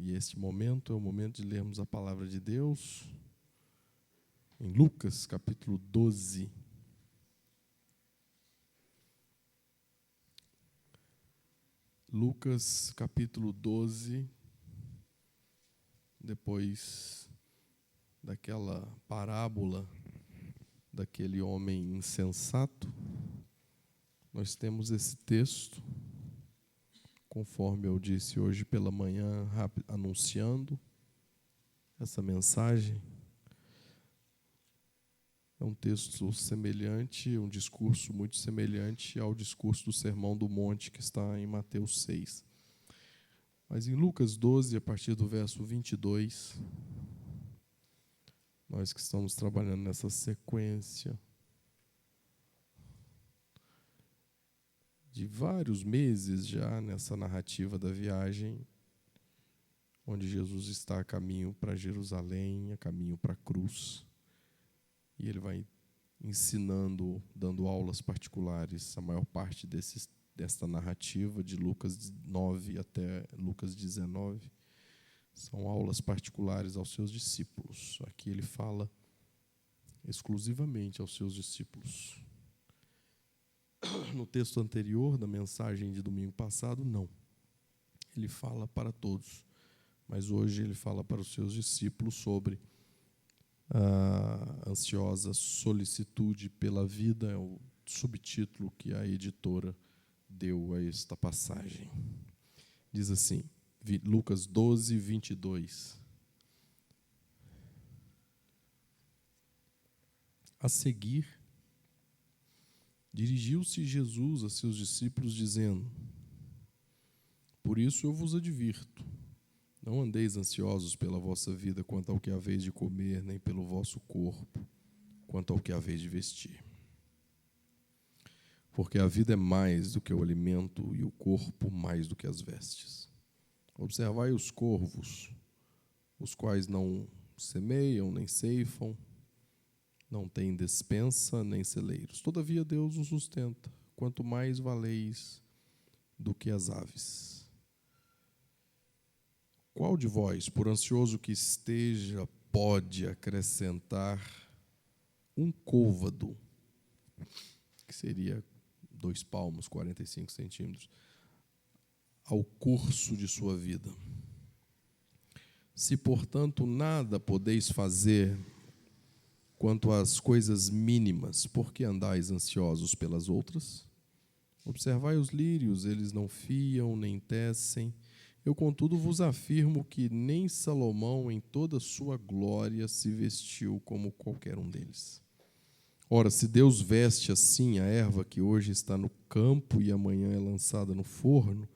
E este momento é o momento de lermos a palavra de Deus em Lucas, capítulo 12. Lucas, capítulo 12, depois daquela parábola daquele homem insensato, nós temos esse texto, conforme eu disse hoje pela manhã, anunciando essa mensagem. É um texto semelhante, um discurso muito semelhante ao discurso do Sermão do Monte que está em Mateus 6. Mas em Lucas 12, a partir do verso 22, nós que estamos trabalhando nessa sequência de vários meses já nessa narrativa da viagem, onde Jesus está a caminho para Jerusalém, a caminho para a cruz. E ele vai ensinando, dando aulas particulares, a maior parte desta narrativa, de Lucas 9 até Lucas 19, são aulas particulares aos seus discípulos. Aqui ele fala exclusivamente aos seus discípulos. No texto anterior, da mensagem de domingo passado, não. Ele fala para todos, mas hoje ele fala para os seus discípulos sobre a ansiosa solicitude pela vida, é o subtítulo que a editora deu a esta passagem. Diz assim, Lucas 12, 22. A seguir, dirigiu-se Jesus a seus discípulos, dizendo: Por isso eu vos advirto, não andeis ansiosos pela vossa vida quanto ao que haveis de comer, nem pelo vosso corpo quanto ao que haveis de vestir. Porque a vida é mais do que o alimento e o corpo mais do que as vestes. Observai os corvos, os quais não semeiam nem ceifam, não têm despensa nem celeiros. Todavia Deus os sustenta. Quanto mais valeis do que as aves. Qual de vós, por ansioso que esteja, pode acrescentar um côvado, que seria 2 palmos, 45 centímetros, ao curso de sua vida? Se, portanto, nada podeis fazer quanto às coisas mínimas, por que andais ansiosos pelas outras? Observai os lírios, eles não fiam nem tecem. Eu, contudo, vos afirmo que nem Salomão, em toda a sua glória, se vestiu como qualquer um deles. Ora, se Deus veste assim a erva que hoje está no campo e amanhã é lançada no forno,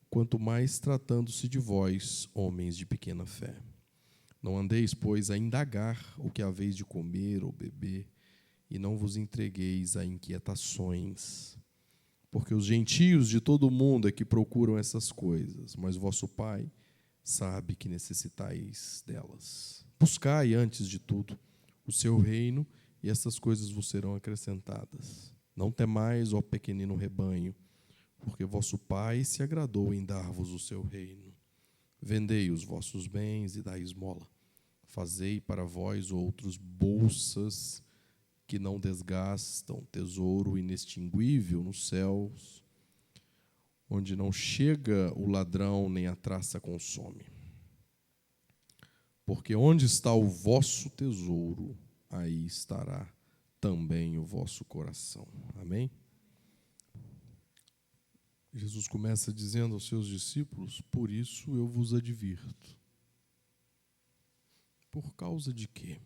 quanto mais tratando-se de vós, homens de pequena fé. Não andeis, pois, a indagar o que haveis de comer ou beber, e não vos entregueis a inquietações. Porque os gentios de todo o mundo é que procuram essas coisas, mas vosso Pai sabe que necessitais delas. Buscai, antes de tudo, o seu reino, e essas coisas vos serão acrescentadas. Não temais, ó pequenino rebanho, porque vosso Pai se agradou em dar-vos o seu reino. Vendei os vossos bens e dai esmola. Fazei para vós outros bolsas que não desgastam, tesouro inextinguível nos céus, onde não chega o ladrão nem a traça consome. Porque onde está o vosso tesouro, aí estará também o vosso coração. Amém? Jesus começa dizendo aos seus discípulos: por isso eu vos advirto. Por causa de quê?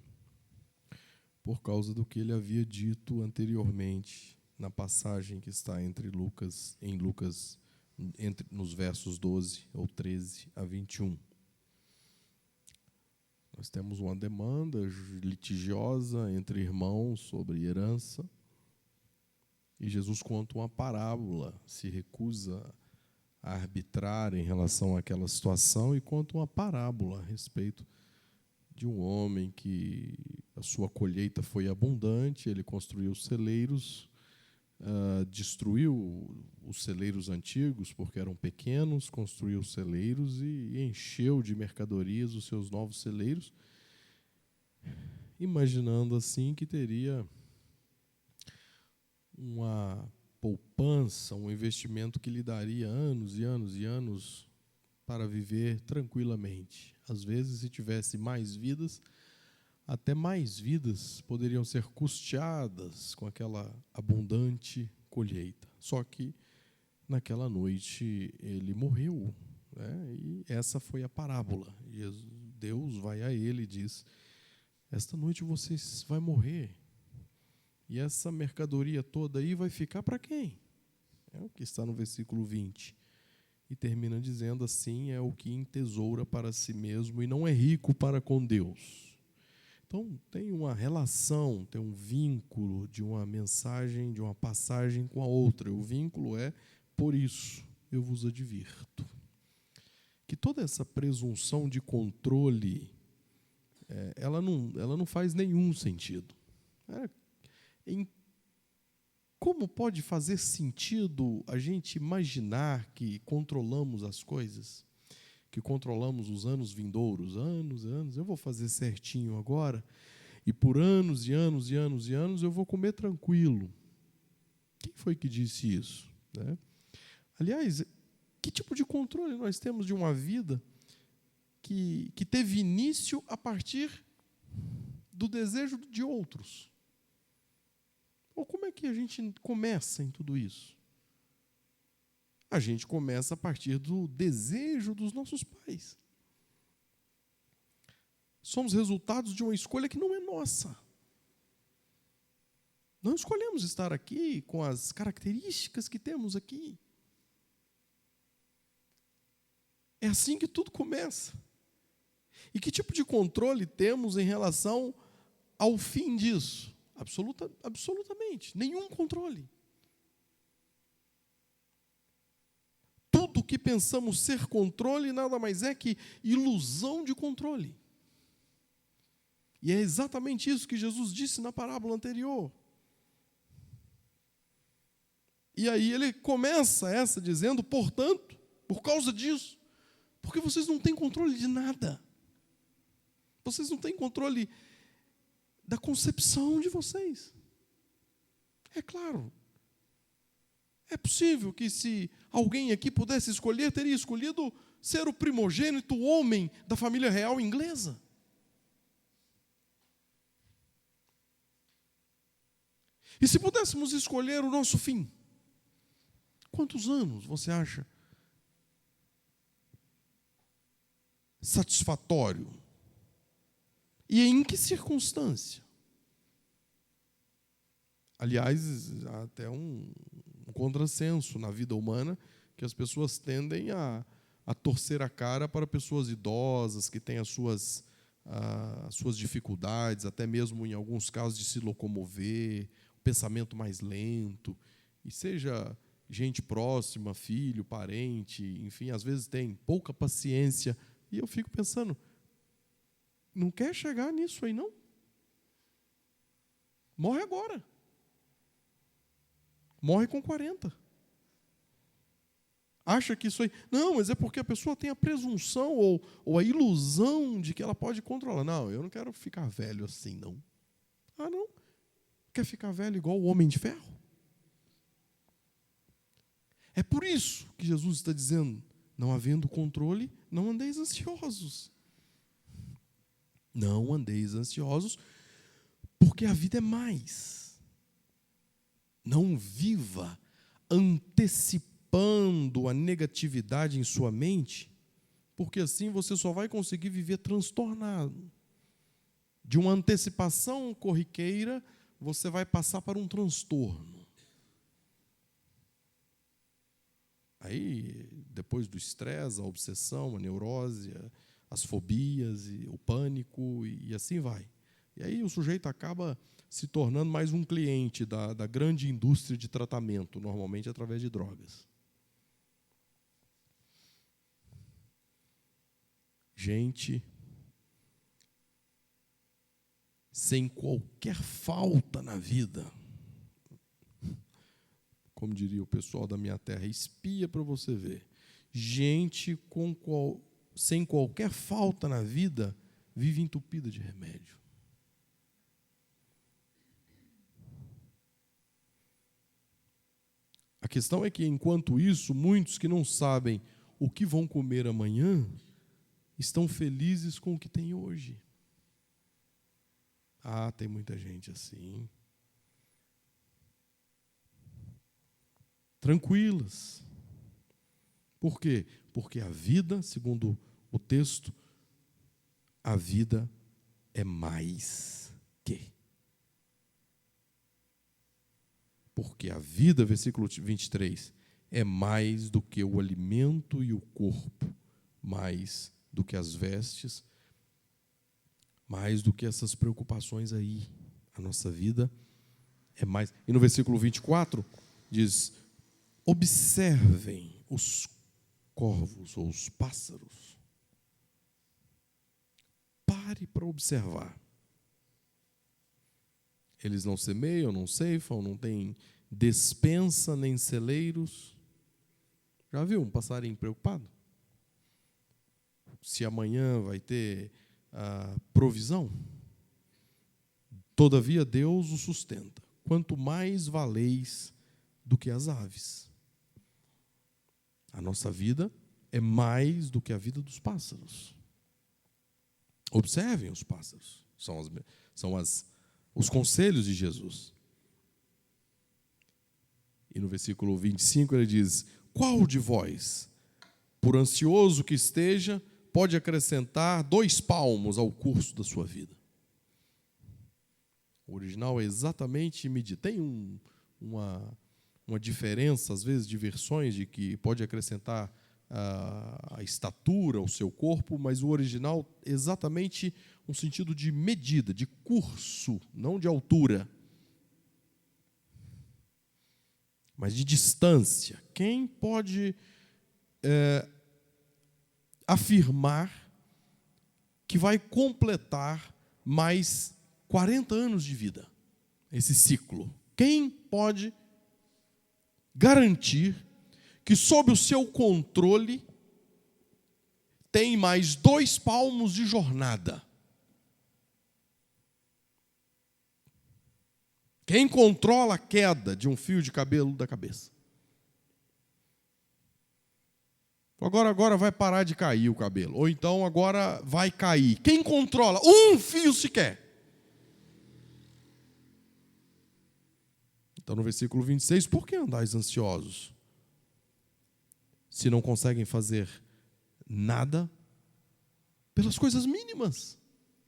Por causa do que ele havia dito anteriormente na passagem que está em Lucas, nos versos 12 ou 13 a 21. Nós temos uma demanda litigiosa entre irmãos sobre herança, e Jesus conta uma parábola, se recusa a arbitrar em relação àquela situação e conta uma parábola a respeito de um homem que a sua colheita foi abundante, ele construiu celeiros destruiu os celeiros antigos, porque eram pequenos, construiu celeiros e encheu de mercadorias os seus novos celeiros, imaginando assim que teria uma poupança, um investimento que lhe daria anos e anos e anos para viver tranquilamente. Às vezes, se tivesse mais vidas, até mais vidas poderiam ser custeadas com aquela abundante colheita. Só que, naquela noite, ele morreu, né? E essa foi a parábola. Deus vai a ele e diz: esta noite você vai morrer. E essa mercadoria toda aí vai ficar para quem? É o que está no versículo 20. E termina dizendo assim: é o que entesoura para si mesmo e não é rico para com Deus. Então, tem uma relação, tem um vínculo de uma mensagem, de uma passagem com a outra. O vínculo é: por isso eu vos advirto. Que toda essa presunção de controle, ela não faz nenhum sentido. Como pode fazer sentido a gente imaginar que controlamos as coisas, que controlamos os anos vindouros, anos, eu vou fazer certinho agora, e por anos e anos e anos e anos eu vou comer tranquilo? Quem foi que disse isso, né? Aliás, que tipo de controle nós temos de uma vida que teve início a partir do desejo de outros? Ou como é que a gente começa em tudo isso? A gente começa a partir do desejo dos nossos pais. Somos resultados de uma escolha que não é nossa. Não escolhemos estar aqui com as características que temos aqui. É assim que tudo começa. E que tipo de controle temos em relação ao fim disso? Absolutamente, nenhum controle. Tudo que pensamos ser controle nada mais é que ilusão de controle. E é exatamente isso que Jesus disse na parábola anterior. E aí ele começa essa dizendo: portanto, por causa disso, porque vocês não têm controle de nada. Vocês não têm controle da concepção de vocês. É claro. É possível que se alguém aqui pudesse escolher, teria escolhido ser o primogênito homem da família real inglesa. E se pudéssemos escolher o nosso fim, quantos anos você acha satisfatório? E em que circunstância? Aliás, há até um contrassenso na vida humana, que as pessoas tendem a torcer a cara para pessoas idosas, que têm as suas dificuldades, até mesmo em alguns casos de se locomover, o pensamento mais lento, e seja gente próxima, filho, parente, enfim, às vezes tem pouca paciência. E eu fico pensando, não quer chegar nisso aí, não? Morre agora. Morre com 40. Acha que isso aí... Não, mas é porque a pessoa tem a presunção ou a ilusão de que ela pode controlar. Não, eu não quero ficar velho assim, não. Ah, não? Quer ficar velho igual o Homem de Ferro? É por isso que Jesus está dizendo: não havendo controle, não andeis ansiosos. Não andeis ansiosos, porque a vida é mais. Não viva antecipando a negatividade em sua mente, porque assim você só vai conseguir viver transtornado. De uma antecipação corriqueira, você vai passar para um transtorno. Aí, depois do estresse, a obsessão, a neurose, as fobias, o pânico, e assim vai. E aí o sujeito acaba se tornando mais um cliente da grande indústria de tratamento, normalmente através de drogas. Gente sem qualquer falta na vida, como diria o pessoal da minha terra, espia para você ver. Gente sem qualquer falta na vida vive entupida de remédio. A questão é que, enquanto isso, muitos que não sabem o que vão comer amanhã estão felizes com o que têm hoje. Ah, tem muita gente assim. Tranquilas. Por quê? Porque a vida, segundo o texto, a vida é mais que. Porque a vida, versículo 23, é mais do que o alimento e o corpo, mais do que as vestes, mais do que essas preocupações aí. A nossa vida é mais. E no versículo 24 diz: observem os corvos ou os pássaros. Pare para observar. Eles não semeiam, não ceifam, não têm despensa nem celeiros. Já viu um passarinho preocupado? Se amanhã vai ter provisão? Todavia Deus o sustenta. Quanto mais valeis do que as aves. A nossa vida é mais do que a vida dos pássaros. Observem os pássaros. São os conselhos de Jesus. E no versículo 25 ele diz: qual de vós, por ansioso que esteja, pode acrescentar 2 palmos ao curso da sua vida? O original é exatamente medir. Tem uma diferença, às vezes, de versões, de que pode acrescentar a estatura ao seu corpo, mas o original é exatamente um sentido de medida, de curso, não de altura, mas de distância. Quem pode afirmar que vai completar mais 40 anos de vida, esse ciclo? Quem pode garantir que sob o seu controle tem mais 2 palmos de jornada? Quem controla a queda de um fio de cabelo da cabeça? Agora vai parar de cair o cabelo. Ou então agora vai cair. Quem controla? Um fio sequer. Então no versículo 26, por que andais ansiosos? Se não conseguem fazer nada pelas coisas mínimas.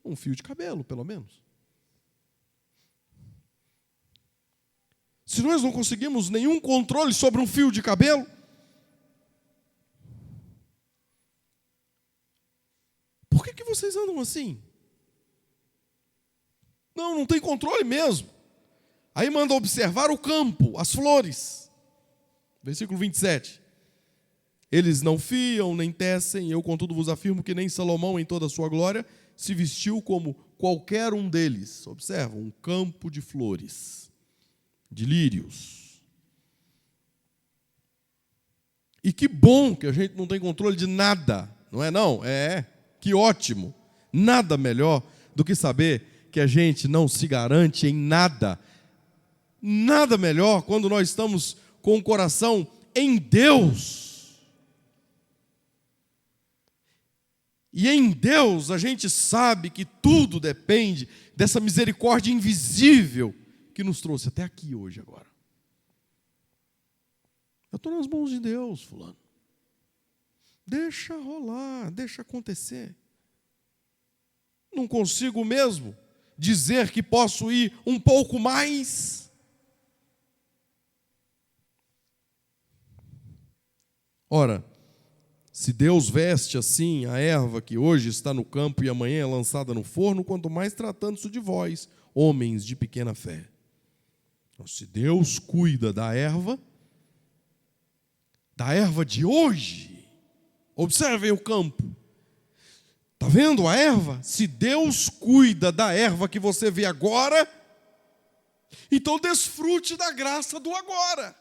Um fio de cabelo, pelo menos. Se nós não conseguimos nenhum controle sobre um fio de cabelo, por que vocês andam assim? Não tem controle mesmo. Aí manda observar o campo, as flores. Versículo 27. Eles não fiam, nem tecem, eu contudo vos afirmo que nem Salomão em toda a sua glória se vestiu como qualquer um deles. Observa, um campo de flores, de lírios. E que bom que a gente não tem controle de nada, não é não? Que ótimo. Nada melhor do que saber que a gente não se garante em nada. Nada melhor quando nós estamos com o coração em Deus. E em Deus a gente sabe que tudo depende dessa misericórdia invisível que nos trouxe até aqui hoje agora. Eu estou nas mãos de Deus, fulano. Deixa rolar, deixa acontecer. Não consigo mesmo dizer que posso ir um pouco mais. Ora, se Deus veste assim a erva que hoje está no campo e amanhã é lançada no forno, quanto mais tratando-se de vós, homens de pequena fé. Então, se Deus cuida da erva de hoje, observem o campo. Está vendo a erva? Se Deus cuida da erva que você vê agora, então desfrute da graça do agora.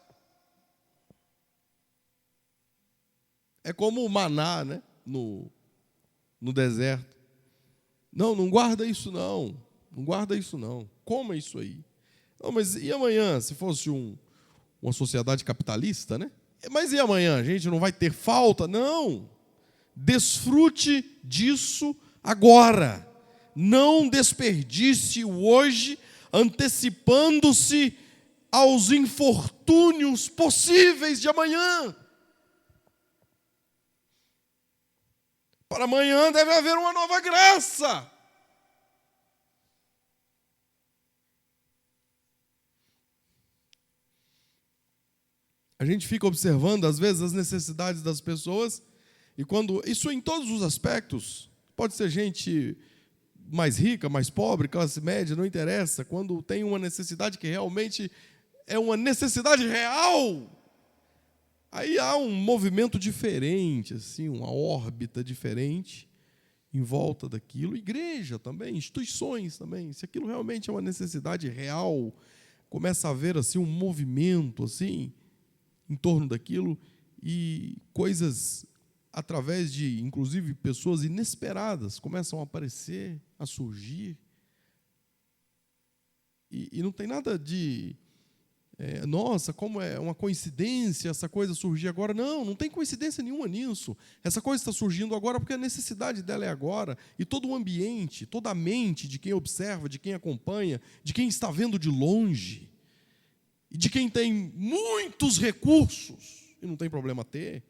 É como o maná, né? No deserto. Não, não guarda isso não. Não guarda isso não. Coma isso aí. Não, mas e amanhã, se fosse uma sociedade capitalista, né? Mas e amanhã? A gente não vai ter falta? Não. Desfrute disso agora. Não desperdice o hoje, antecipando-se aos infortúnios possíveis de amanhã. Para amanhã deve haver uma nova graça. A gente fica observando, às vezes, as necessidades das pessoas, e quando isso em todos os aspectos, pode ser gente mais rica, mais pobre, classe média, não interessa, quando tem uma necessidade que realmente é uma necessidade real, aí há um movimento diferente, assim, uma órbita diferente em volta daquilo. Igreja também, instituições também. Se aquilo realmente é uma necessidade real, começa a haver assim um movimento assim em torno daquilo, e coisas através de, inclusive, pessoas inesperadas começam a aparecer, a surgir. E não tem nada de nossa, como é uma coincidência essa coisa surgir agora. Não, não tem coincidência nenhuma nisso. Essa coisa está surgindo agora porque a necessidade dela é agora. E todo o ambiente, toda a mente de quem observa, de quem acompanha, de quem está vendo de longe, e de quem tem muitos recursos, e não tem problema ter,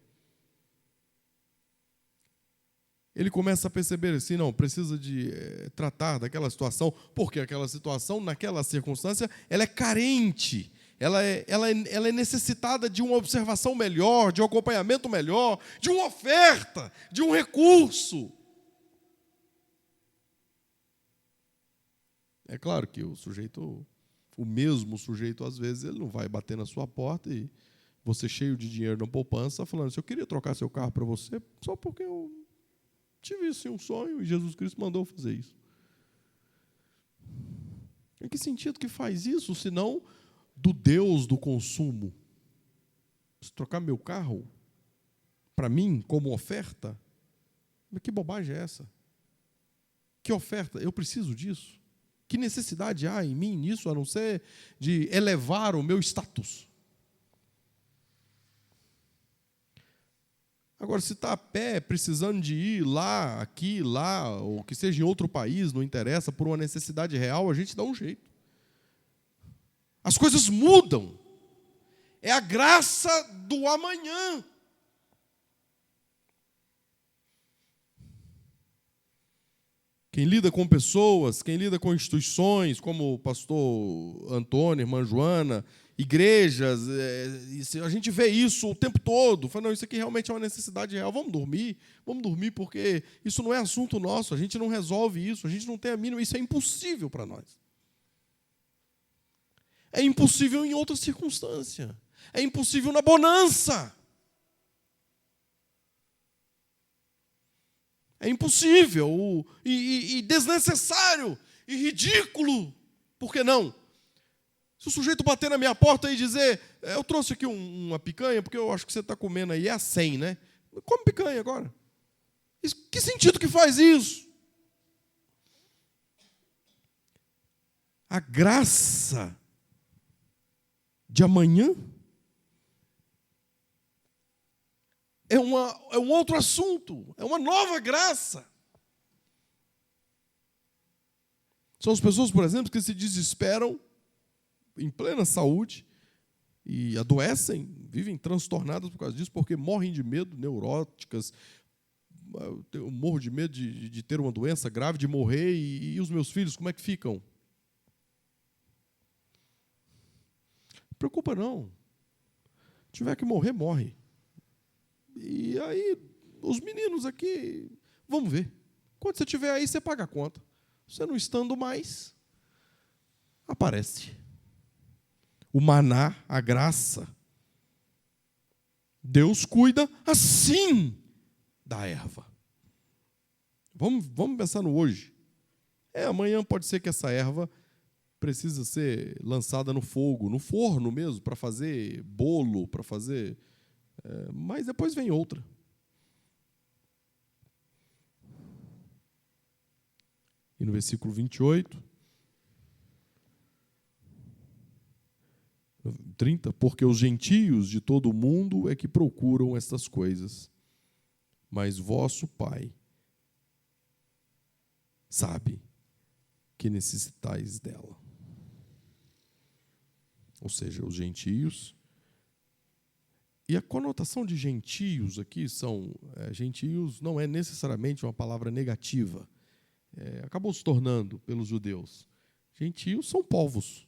ele começa a perceber assim, não, precisa de tratar daquela situação, porque aquela situação, naquela circunstância, ela é carente. Ela é necessitada de uma observação melhor, de um acompanhamento melhor, de uma oferta, de um recurso. É claro que o mesmo sujeito, às vezes, ele não vai bater na sua porta e você cheio de dinheiro na poupança, falando assim, eu queria trocar seu carro para você, só porque eu tive assim, um sonho e Jesus Cristo mandou fazer isso. Em que sentido que faz isso, senão do Deus do consumo? Se trocar meu carro para mim como oferta? Mas que bobagem é essa? Que oferta? Eu preciso disso? Que necessidade há em mim nisso, a não ser de elevar o meu status? Agora, se está a pé, precisando de ir lá, aqui, lá, ou que seja em outro país, não interessa, por uma necessidade real, a gente dá um jeito. As coisas mudam. É a graça do amanhã. Quem lida com pessoas, quem lida com instituições, como o pastor Antônio, irmã Joana, igrejas, a gente vê isso o tempo todo. Fala, não, isso aqui realmente é uma necessidade real. Vamos dormir, porque isso não é assunto nosso, a gente não resolve isso, a gente não tem a mínima, isso é impossível para nós. É impossível em outra circunstância. É impossível na bonança. É impossível e desnecessário e ridículo. Por que não? Se o sujeito bater na minha porta e dizer, eu trouxe aqui uma picanha, porque eu acho que você está comendo aí, é a 100, né? Come picanha agora. Que sentido que faz isso? A graça de amanhã é um outro assunto, é uma nova graça. São as pessoas, por exemplo, que se desesperam em plena saúde e adoecem, vivem transtornadas por causa disso, porque morrem de medo, neuróticas. Eu morro de medo de ter uma doença grave, de morrer, e os meus filhos, como é que ficam? Não preocupa não. Se tiver que morrer, morre. E aí, os meninos aqui, vamos ver. Quando você estiver aí, você paga a conta. Você não estando mais, aparece. O maná, a graça. Deus cuida assim da erva. Vamos pensar no hoje. Amanhã pode ser que essa erva precisa ser lançada no fogo, no forno mesmo, para fazer bolo, para fazer... mas depois vem outra. E no versículo 28, 30, porque os gentios de todo o mundo é que procuram estas coisas, mas vosso Pai sabe que necessitais dela. Ou seja, os gentios. E a conotação de gentios aqui gentios não é necessariamente uma palavra negativa. Acabou se tornando pelos judeus. Gentios são povos.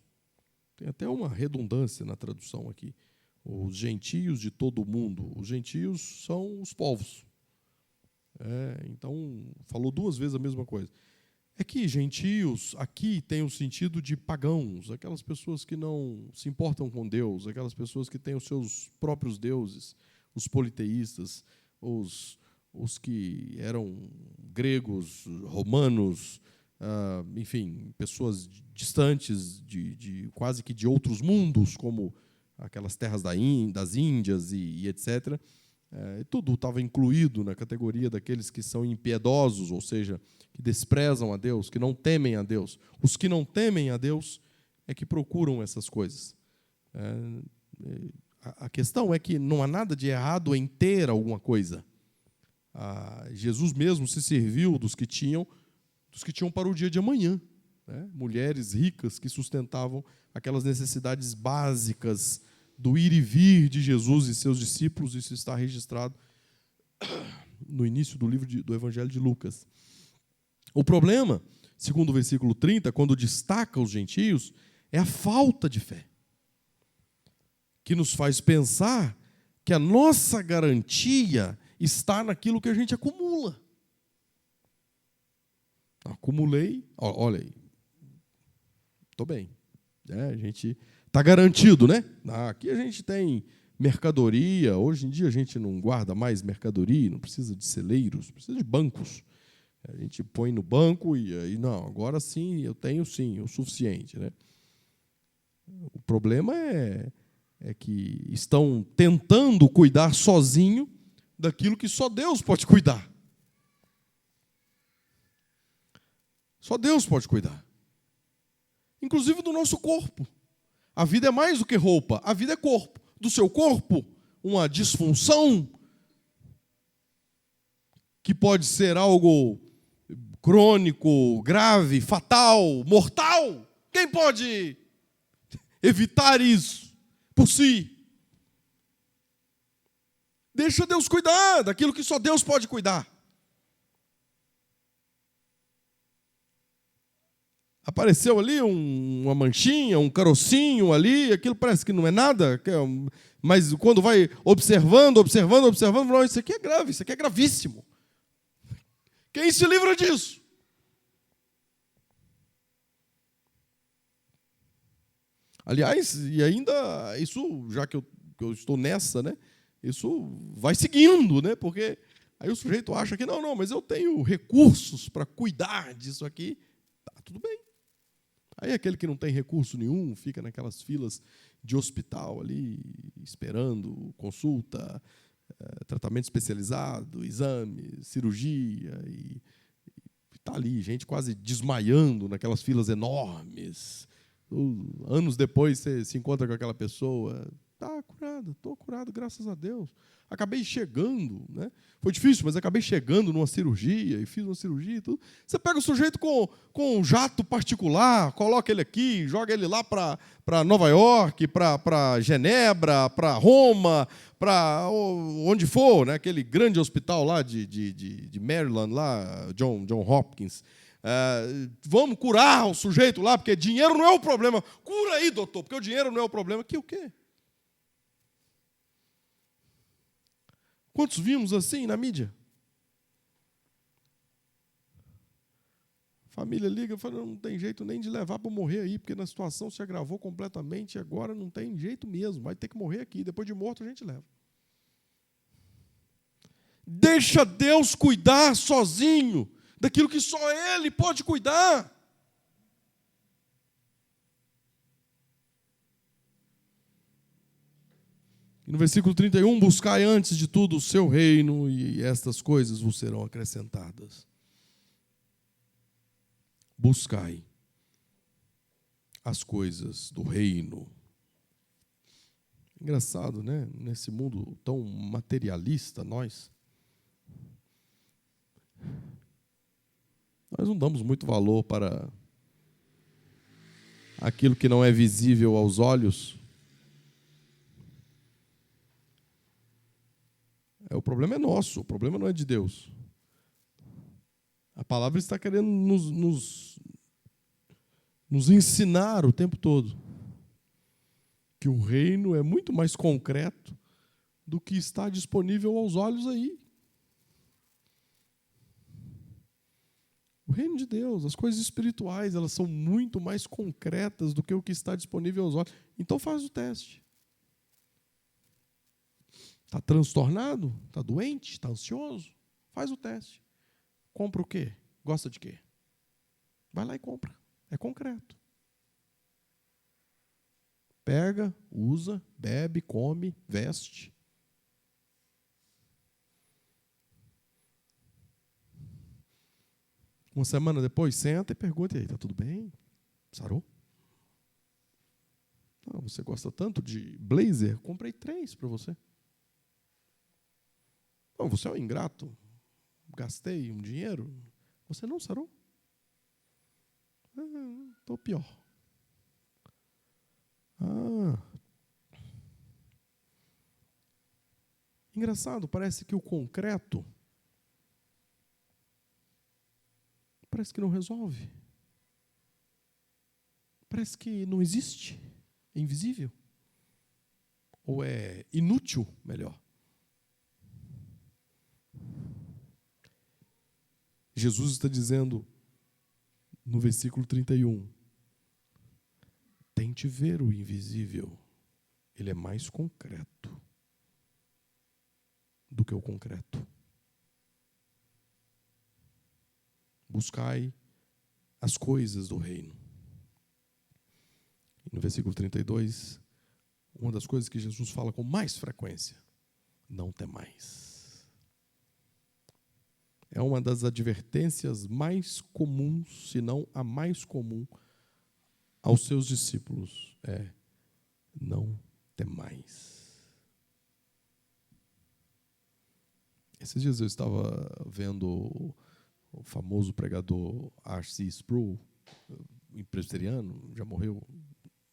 Tem até uma redundância na tradução aqui. Os gentios de todo o mundo. Os gentios são os povos. Então, falou duas vezes a mesma coisa. É que gentios aqui tem o sentido de pagãos, aquelas pessoas que não se importam com Deus, aquelas pessoas que têm os seus próprios deuses, os politeístas, os que eram gregos, romanos, enfim, pessoas distantes de quase que de outros mundos, como aquelas terras das Índias e etc. Tudo estava incluído na categoria daqueles que são impiedosos, ou seja, que desprezam a Deus, que não temem a Deus. Os que não temem a Deus é que procuram essas coisas. A questão é que não há nada de errado em ter alguma coisa. Jesus mesmo se serviu dos que tinham para o dia de amanhã. Mulheres ricas que sustentavam aquelas necessidades básicas do ir e vir de Jesus e seus discípulos. Isso está registrado no início do livro do Evangelho de Lucas. O problema, segundo o versículo 30, quando destaca os gentios, é a falta de fé, que nos faz pensar que a nossa garantia está naquilo que a gente acumula. Acumulei, olha aí, estou bem. A gente está garantido, né? Aqui a gente tem mercadoria, hoje em dia a gente não guarda mais mercadoria, não precisa de celeiros, precisa de bancos. A gente põe no banco e aí, não, agora sim, eu tenho sim, o suficiente. Né? O problema é que estão tentando cuidar sozinho daquilo que só Deus pode cuidar. Só Deus pode cuidar. Inclusive do nosso corpo. A vida é mais do que roupa, a vida é corpo. Do seu corpo, uma disfunção que pode ser algo crônico, grave, fatal, mortal. Quem pode evitar isso por si? Deixa Deus cuidar daquilo que só Deus pode cuidar. Apareceu ali uma manchinha, um carocinho ali, aquilo parece que não é nada, mas quando vai observando, não, isso aqui é grave, isso aqui é gravíssimo. Quem se livra disso? Aliás, e ainda, isso, já que eu estou nessa, né, isso vai seguindo, né, porque aí o sujeito acha que, não, mas eu tenho recursos para cuidar disso aqui, tá, tudo bem. Aí aquele que não tem recurso nenhum, fica naquelas filas de hospital ali, esperando consulta, tratamento especializado, exame, cirurgia, e está ali, gente quase desmaiando naquelas filas enormes. Anos depois você se encontra com aquela pessoa, está curado, estou curado, graças a Deus. Acabei chegando, né? Foi difícil, mas acabei chegando numa cirurgia, e fiz uma cirurgia e tudo. Você pega o sujeito com um jato particular, coloca ele aqui, joga ele lá para Nova York, para Genebra, para Roma, para onde for, né? Aquele grande hospital lá de Maryland, lá, John Hopkins. Vamos curar o sujeito lá, porque dinheiro não é o problema. Cura aí, doutor, porque o dinheiro não é o problema. Que o quê? Quantos vimos assim na mídia? Família liga e fala, não tem jeito nem de levar para morrer aí, porque na situação se agravou completamente e agora não tem jeito mesmo, vai ter que morrer aqui, depois de morto a gente leva. Deixa Deus cuidar sozinho daquilo que só Ele pode cuidar. E no versículo 31, buscai antes de tudo o seu reino e estas coisas vos serão acrescentadas. Buscai as coisas do reino. Engraçado, né? Nesse mundo tão materialista, nós não damos muito valor para aquilo que não é visível aos olhos. O problema é nosso, o problema não é de Deus. A palavra está querendo nos ensinar o tempo todo que o reino é muito mais concreto do que está disponível aos olhos aí. O reino de Deus, as coisas espirituais, elas são muito mais concretas do que o que está disponível aos olhos. Então faz o teste. Está transtornado? Está doente? Está ansioso? Faz o teste. Compra o quê? Gosta de quê? Vai lá e compra. É concreto. Pega, usa, bebe, come, veste. Uma semana depois, senta e pergunta, e aí, está tudo bem? Sarou? Não, você gosta tanto de blazer? Comprei 3 para você. Não, você é um ingrato. Gastei um dinheiro. Você não sarou? Estou pior. Engraçado, parece que o concreto parece que não resolve. Parece que não existe. É invisível. Ou é inútil, melhor. Jesus está dizendo no versículo 31, tente ver o invisível. Ele é mais concreto do que o concreto. Buscai as coisas do reino. E no versículo 32, uma das coisas que Jesus fala com mais frequência, não temais. É uma das advertências mais comuns, se não a mais comum, aos seus discípulos. Não temais. Esses dias eu estava vendo o famoso pregador R.C. Sproul, presbiteriano, já morreu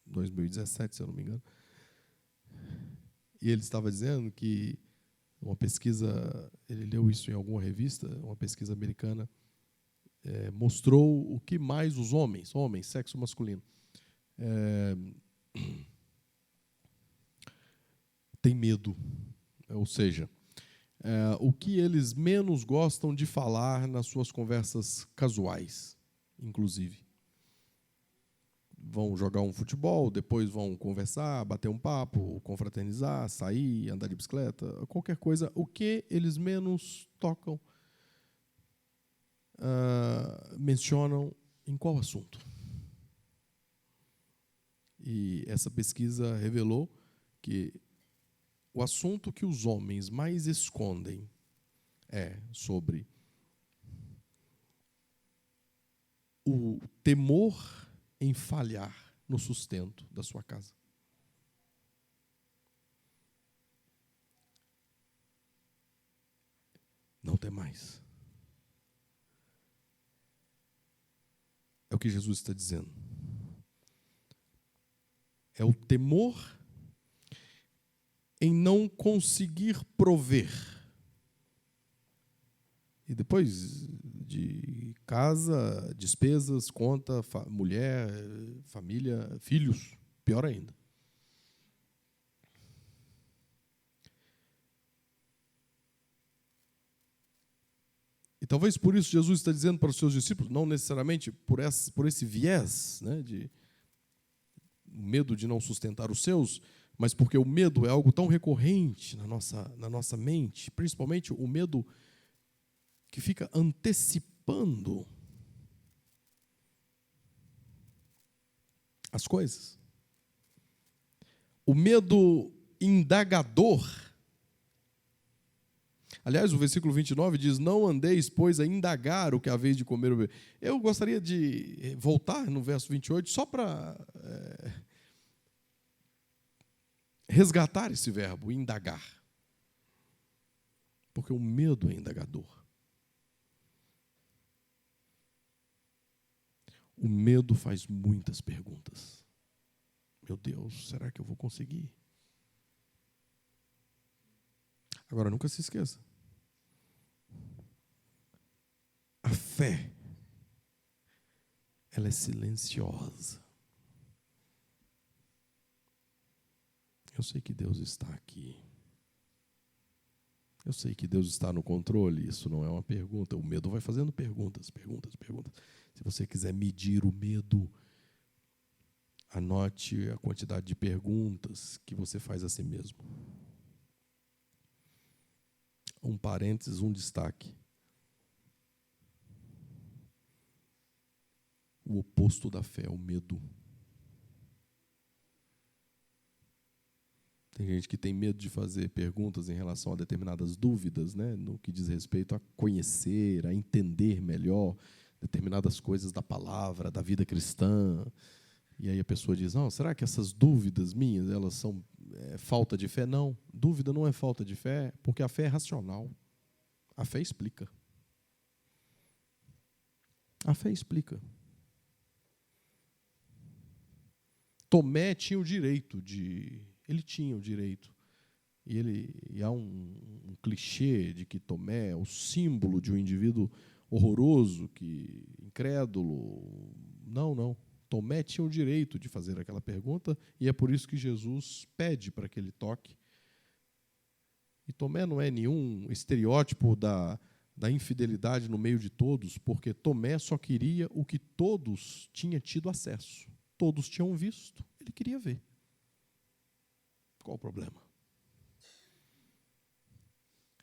em 2017, se eu não me engano. E ele estava dizendo que uma pesquisa, ele leu isso em alguma revista, uma pesquisa americana, mostrou o que mais os homens, sexo masculino, tem medo. Ou seja, o que eles menos gostam de falar nas suas conversas casuais, inclusive. Vão jogar um futebol, depois vão conversar, bater um papo, confraternizar, sair, andar de bicicleta, qualquer coisa. O que eles menos tocam, mencionam em qual assunto? E essa pesquisa revelou que o assunto que os homens mais escondem é sobre o temor em falhar no sustento da sua casa. Não tem mais. É o que Jesus está dizendo. É o temor em não conseguir prover. E depois de casa, despesas, conta, mulher, família, filhos, pior ainda. E talvez por isso Jesus está dizendo para os seus discípulos, não necessariamente por esse viés, né, de medo de não sustentar os seus, mas porque o medo é algo tão recorrente na nossa mente, principalmente o medo que fica antecipando as coisas. O medo indagador, Aliás, o versículo 29 diz: não andeis, pois, a indagar o que haveis de comer ou beber. Eu gostaria de voltar no verso 28 só para resgatar esse verbo, indagar. Porque o medo é indagador. O medo faz muitas perguntas. Meu Deus, será que eu vou conseguir? Agora, nunca se esqueça. A fé, ela é silenciosa. Eu sei que Deus está aqui. Eu sei que Deus está no controle. Isso não é uma pergunta. O medo vai fazendo perguntas. Se você quiser medir o medo, anote a quantidade de perguntas que você faz a si mesmo. Um parênteses, um destaque. O oposto da fé é o medo. Tem gente que tem medo de fazer perguntas em relação a determinadas dúvidas, né, no que diz respeito a conhecer, a entender melhor determinadas coisas da palavra, da vida cristã. E aí a pessoa diz: não, será que essas dúvidas minhas, elas são falta de fé? Não, dúvida não é falta de fé, porque a fé é racional. A fé explica. A fé explica. Tomé tinha o direito de... Ele tinha o direito. E há um clichê de que Tomé é o símbolo de um indivíduo horroroso, incrédulo. Não. Tomé tinha o direito de fazer aquela pergunta, e é por isso que Jesus pede para que ele toque. E Tomé não é nenhum estereótipo da infidelidade no meio de todos, porque Tomé só queria o que todos tinham tido acesso. Todos tinham visto, ele queria ver. Qual o problema?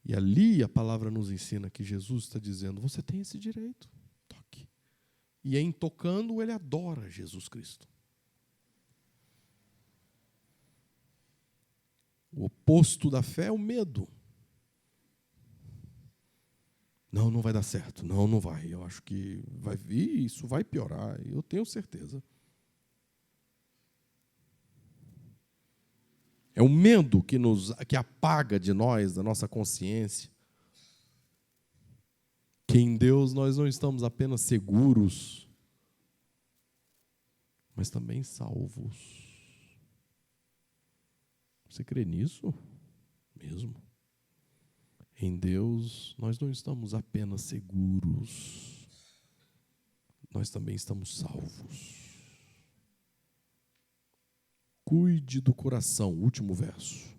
E ali a palavra nos ensina que Jesus está dizendo: você tem esse direito, toque. E em tocando, ele adora Jesus Cristo. O oposto da fé é o medo. Não vai dar certo. Não vai. Eu acho que vai vir, isso vai piorar. Eu tenho certeza. É o medo que apaga de nós, da nossa consciência, que em Deus nós não estamos apenas seguros, mas também salvos. Você crê nisso? Mesmo? Em Deus nós não estamos apenas seguros, nós também estamos salvos. Cuide do coração, último verso.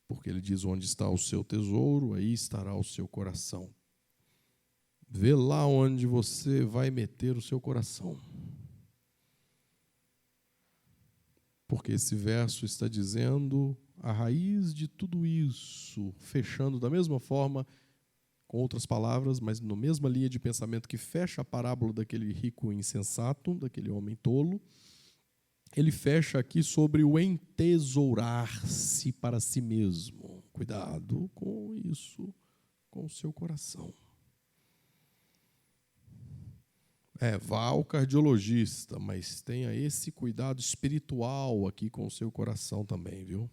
Porque ele diz: onde está o seu tesouro, aí estará o seu coração. Vê lá onde você vai meter o seu coração. Porque esse verso está dizendo a raiz de tudo isso, fechando da mesma forma, com outras palavras, mas na mesma linha de pensamento que fecha a parábola daquele rico insensato, daquele homem tolo. Ele fecha aqui sobre o entesourar-se para si mesmo. Cuidado com isso, com o seu coração. Vá ao cardiologista, mas tenha esse cuidado espiritual aqui com o seu coração também, viu?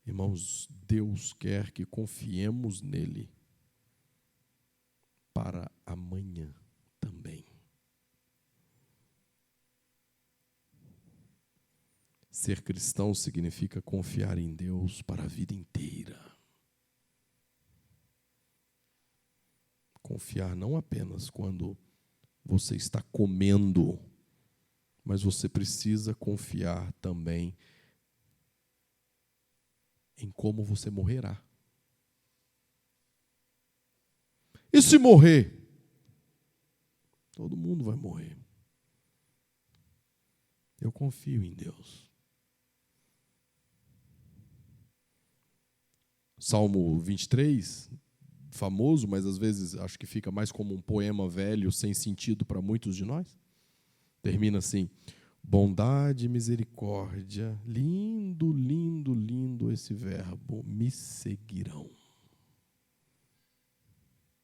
Irmãos, Deus quer que confiemos nele para amanhã também. Ser cristão significa confiar em Deus para a vida inteira. Confiar não apenas quando você está comendo, mas você precisa confiar também em como você morrerá. E se morrer? Todo mundo vai morrer. Eu confio em Deus. Salmo 23, famoso, mas às vezes acho que fica mais como um poema velho, sem sentido para muitos de nós. Termina assim: Bondade e misericórdia, lindo, lindo, lindo esse verbo, me seguirão.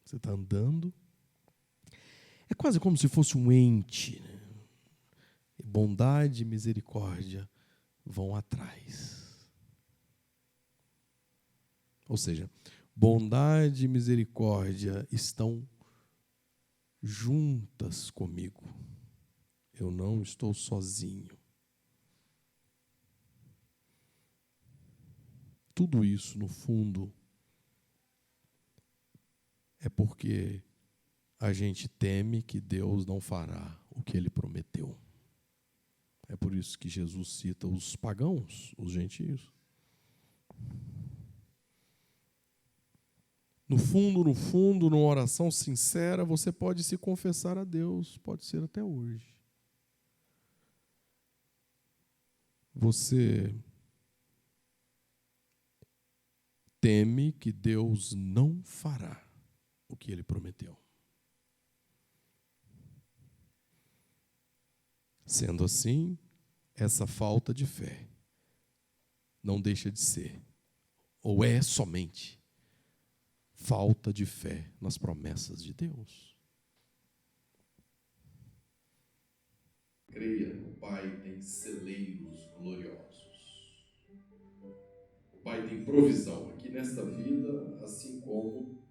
Você está andando, é quase como se fosse um ente, né? Bondade e misericórdia vão atrás. Ou seja, bondade e misericórdia estão juntas comigo. Eu não estou sozinho. Tudo isso, no fundo, é porque a gente teme que Deus não fará o que Ele prometeu. É por isso que Jesus cita os pagãos, os gentios. No fundo, numa oração sincera, você pode se confessar a Deus, pode ser até hoje. Você teme que Deus não fará o que Ele prometeu. Sendo assim, essa falta de fé não deixa de ser, ou é somente, falta de fé nas promessas de Deus. Creia, o Pai tem celeiros gloriosos. O Pai tem provisão aqui nesta vida, assim como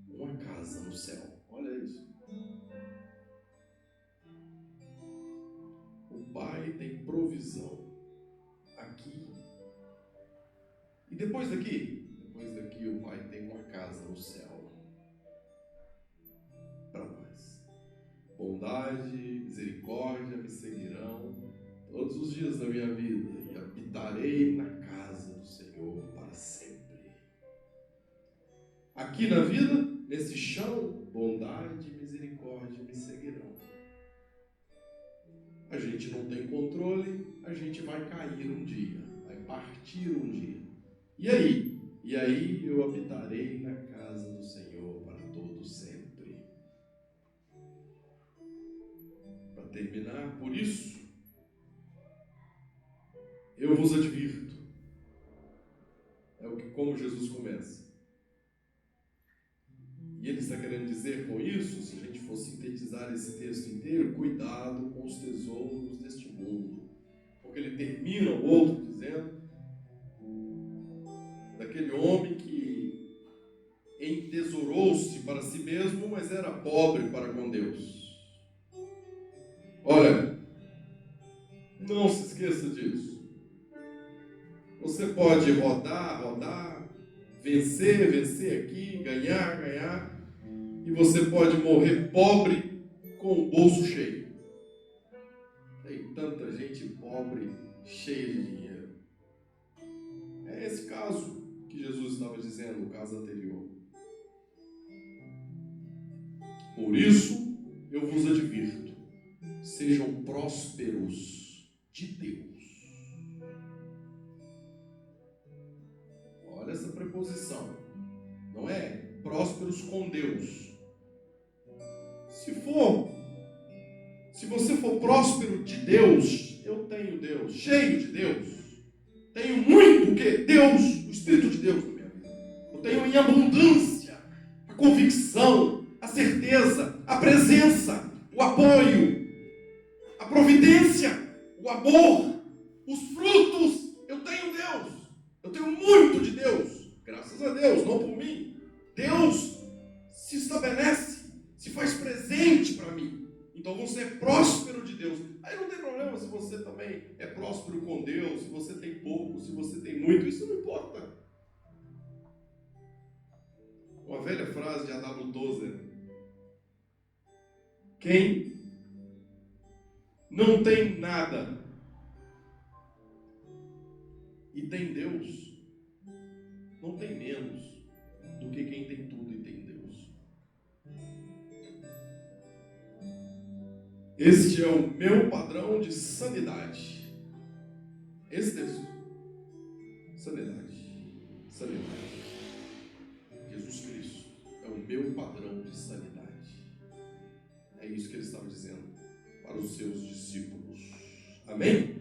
uma casa no céu. Olha isso. O Pai tem provisão aqui. E depois daqui? Depois daqui o Pai tem uma casa no céu para nós. Bondade, misericórdia me seguirão todos os dias da minha vida e habitarei na casa do Senhor para sempre. Aqui na vida, nesse chão, bondade e misericórdia me seguirão. A gente não tem controle, a gente vai cair um dia, vai partir um dia. E aí? E aí eu habitarei na casa do Senhor para todo sempre. Para terminar, por isso, eu vos advirto. É o que, como Jesus começa. E ele está querendo dizer com isso, se a gente for sintetizar esse texto inteiro, cuidado com os tesouros deste mundo. Porque ele termina o outro dizendo daquele homem que entesourou-se para si mesmo, mas era pobre para com Deus. Olha, não se esqueça disso. Você pode rodar, vencer aqui, ganhar, e você pode morrer pobre com o bolso cheio. Tem tanta gente pobre, cheia de dinheiro. É esse caso que Jesus estava dizendo, o caso anterior. Por isso, eu vos advirto, sejam prósperos de Deus. Olha essa preposição. Não é prósperos com Deus. Se você for próspero de Deus, eu tenho Deus, cheio de Deus. Tenho muito o quê? Deus, o Espírito de Deus na minha vida. Eu tenho em abundância a convicção, a certeza, a presença, o apoio, a providência, o amor, os frutos. Eu tenho Deus. Eu tenho muito de Deus. Graças a Deus, não por mim. Deus se estabelece, se faz presente para mim. Então você é próspero de Deus. Aí não tem problema se você também é próspero com Deus, se você tem pouco, se você tem muito, isso não importa. Uma velha frase de A.W. Tozer: quem não tem nada e tem Deus, não tem menos do que quem tem tudo e tem Deus. Este é o meu padrão de sanidade. Esse texto. Sanidade. Jesus Cristo é o meu padrão de sanidade. É isso que ele estava dizendo. para os seus discípulos. Amém?